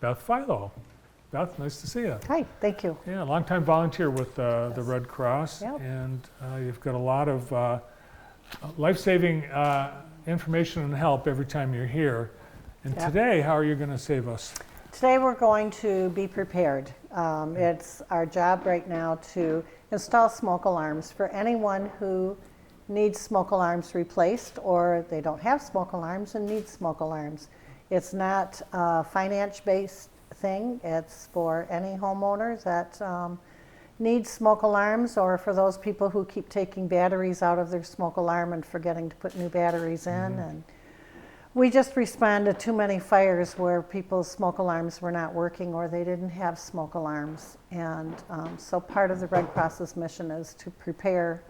Beth Philo. Beth, nice to see you. Hi, thank you. Yeah, longtime volunteer with the Red Cross, Yep. and you've got a lot of life-saving information and help every time you're here. And Yep. today, how are you going to save us? Today we're going to be prepared. It's our job right now to install smoke alarms for anyone who needs smoke alarms replaced, or they don't have smoke alarms and need smoke alarms. It's not a finance-based thing. It's for any homeowners that need smoke alarms, or for those people who keep taking batteries out of their smoke alarm and forgetting to put new batteries in. And we just responded to too many fires where people's smoke alarms were not working or they didn't have smoke alarms. And so part of the Red Cross's mission is to prepare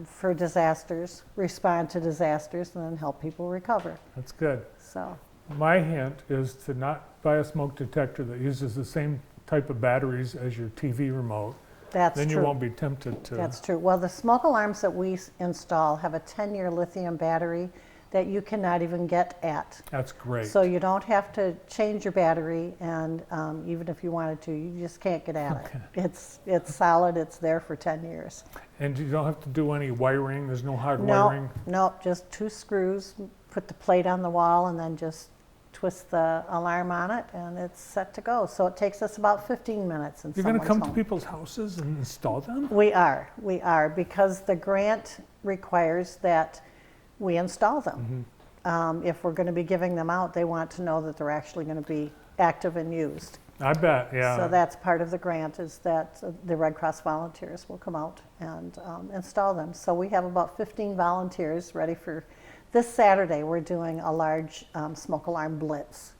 for disasters, respond to disasters, and then help people recover. That's good. So My hint is to not buy a smoke detector that uses the same type of batteries as your TV remote. that's Then true. you won't be tempted to. That's true. Well, the smoke alarms that we install have a 10-year lithium battery that you cannot even get at. That's great. So you don't have to change your battery, and even if you wanted to, you just can't get at it. It's solid. It's there for 10 years. And you don't have to do any wiring. There's no hard wiring. No, just 2 screws. Put the plate on the wall, and then just twist the alarm on it, and it's set to go. So it takes us about 15 minutes. You're going to come to people's houses and install them? We are, because the grant requires that we install them. If we're going to be giving them out, they want to know that they're actually going to be active and used. I bet, yeah. So that's part of the grant, is that the Red Cross volunteers will come out and install them. So we have about 15 volunteers ready for this Saturday. We're doing a large smoke alarm blitz.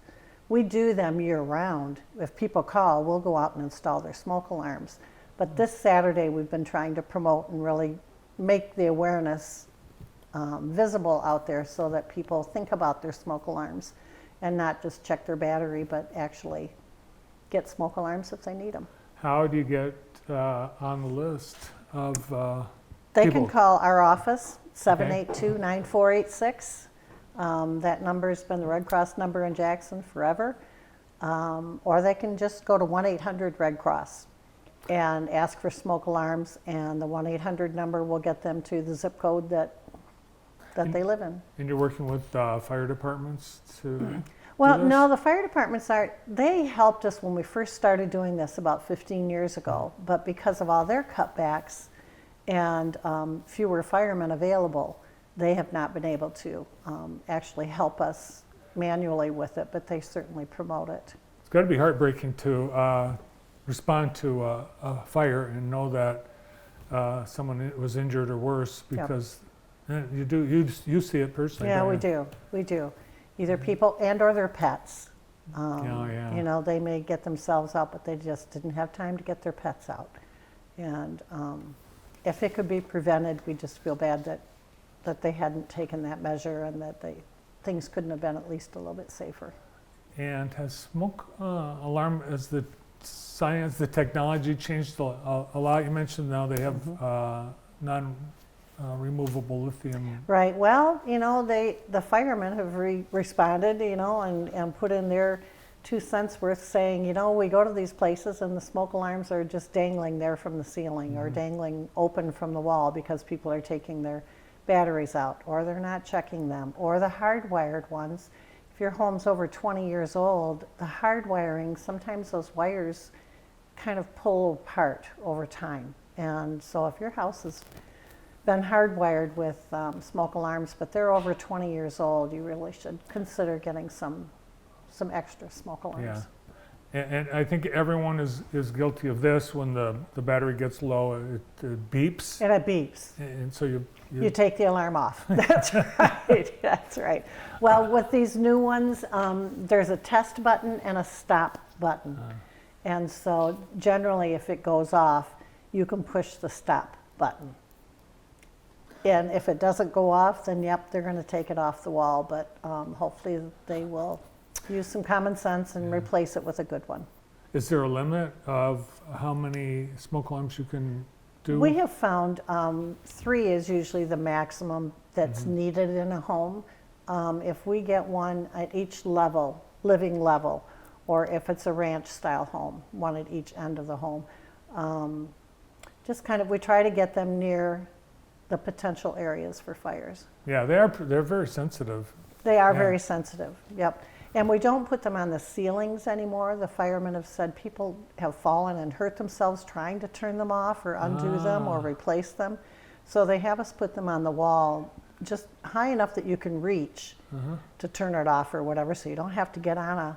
We do them year round. If people call, we'll go out and install their smoke alarms. But this Saturday, we've been trying to promote and really make the awareness visible out there so that people think about their smoke alarms and not just check their battery, but actually get smoke alarms if they need them. How do you get on the list of They people? can call our office, 782-9486. That number's been the Red Cross number in Jackson forever. Or they can just go to 1-800-RED CROSS and ask for smoke alarms, and the 1-800 number will get them to the zip code that they live in. And you're working with fire departments to Well, do this? no, the fire departments they helped us when we first started doing this about 15 years ago, but because of all their cutbacks and fewer firemen available, they have not been able to actually help us manually with it, but they certainly promote it. It's got to be heartbreaking to respond to a fire and know that someone was injured or worse, Yep. because you see it personally. Yeah, don't we you? do. Either people and or their pets. Yeah. You know, they may get themselves out, but they just didn't have time to get their pets out. And if it could be prevented, we just feel bad that they hadn't taken that measure, and that things couldn't have been at least a little bit safer. And has smoke alarm, as the science, the technology changed a lot? You mentioned now they have non-removable lithium. Right. Well, you know, the firemen have responded, you know, and put in their 2 cents worth, saying, you know, we go to these places and the smoke alarms are just dangling there from the ceiling, or dangling open from the wall because people are taking their batteries out, or they're not checking them, or the hardwired ones. If your home's over 20 years old, the hardwiring, sometimes those wires kind of pull apart over time. And so if your house has been hardwired with smoke alarms, but they're over 20 years old, you really should consider getting some extra smoke alarms. Yeah. And I think everyone is guilty of this. When the battery gets low, it beeps. And it beeps. And so you take the alarm off. That's right. That's right. Well, with these new ones, there's a test button and a stop button. And so generally, if it goes off, you can push the stop button. And if it doesn't go off, then yep, they're going to take it off the wall. But hopefully they will use some common sense and replace it with a good one. Is there a limit of how many smoke alarms you can do? We have found 3 is usually the maximum that's needed in a home. If we get one at each level, living level, or if it's a ranch-style home, one at each end of the home. Just kind of, we try to get them near the potential areas for fires. Yeah, they're very sensitive. They are Yeah. very sensitive, yep. And we don't put them on the ceilings anymore. The firemen have said people have fallen and hurt themselves trying to turn them off or undo them or replace them. So they have us put them on the wall just high enough that you can reach to turn it off or whatever, so you don't have to get on a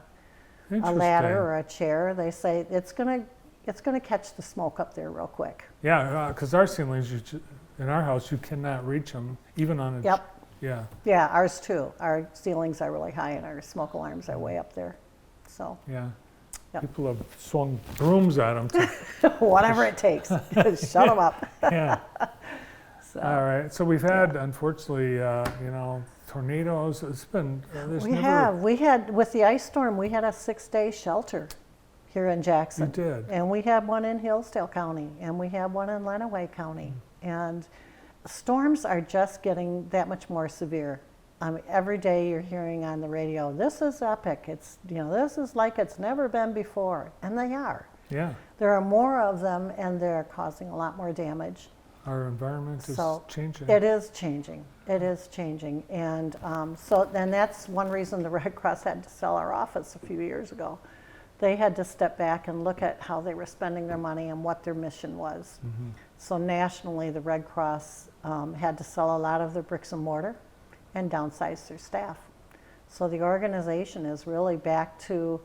ladder Interesting. or a chair. They say it's gonna catch the smoke up there real quick. Yeah, because our ceilings, in our house, you cannot reach them, even on a... Yep. Yeah, Yeah, ours too. Our ceilings are really high and our smoke alarms are way up there. So yeah. Yep. People have swung brooms at them. whatever it takes, shut them up. Yeah. So. All right. So we've had, unfortunately, tornadoes. It's been, there's We never... have. We had, with the ice storm, we had a 6-day shelter here in Jackson. You did. And we had one in Hillsdale County, and we had one in Lenawee County. And storms are just getting that much more severe. Every day you're hearing on the radio, this is epic. It's, this is like it's never been before. And they are. Yeah. There are more of them, and they're causing a lot more damage. Our environment is So changing. It is changing. It is changing. And then that's one reason the Red Cross had to sell our office a few years ago. They had to step back and look at how they were spending their money and what their mission was. Mm-hmm. So nationally, the Red Cross had to sell a lot of their bricks and mortar and downsize their staff. So the organization is really back to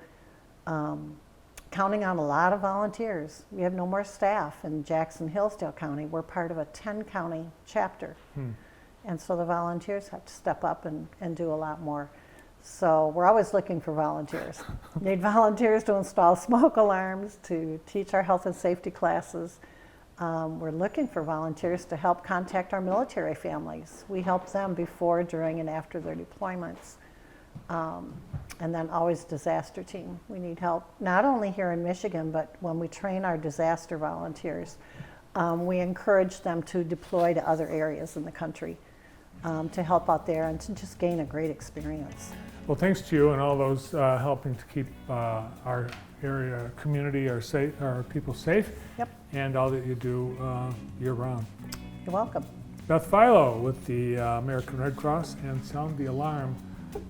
counting on a lot of volunteers. We have no more staff in Jackson, Hillsdale County. We're part of a 10-county chapter. And so the volunteers have to step up and do a lot more. So we're always looking for volunteers. Need volunteers to install smoke alarms, to teach our health and safety classes. We're looking for volunteers to help contact our military families. We help them before, during, and after their deployments. And then always disaster team. We need help, not only here in Michigan, but when we train our disaster volunteers, we encourage them to deploy to other areas in the country to help out there and to just gain a great experience. Well, thanks to you and all those helping to keep our area, community, our people safe. Yep. And all that you do year-round. You're welcome. Beth Philo with the American Red Cross and Sound the Alarm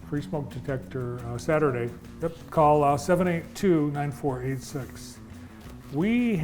free smoke detector Saturday. Yep. Call 782-9486. We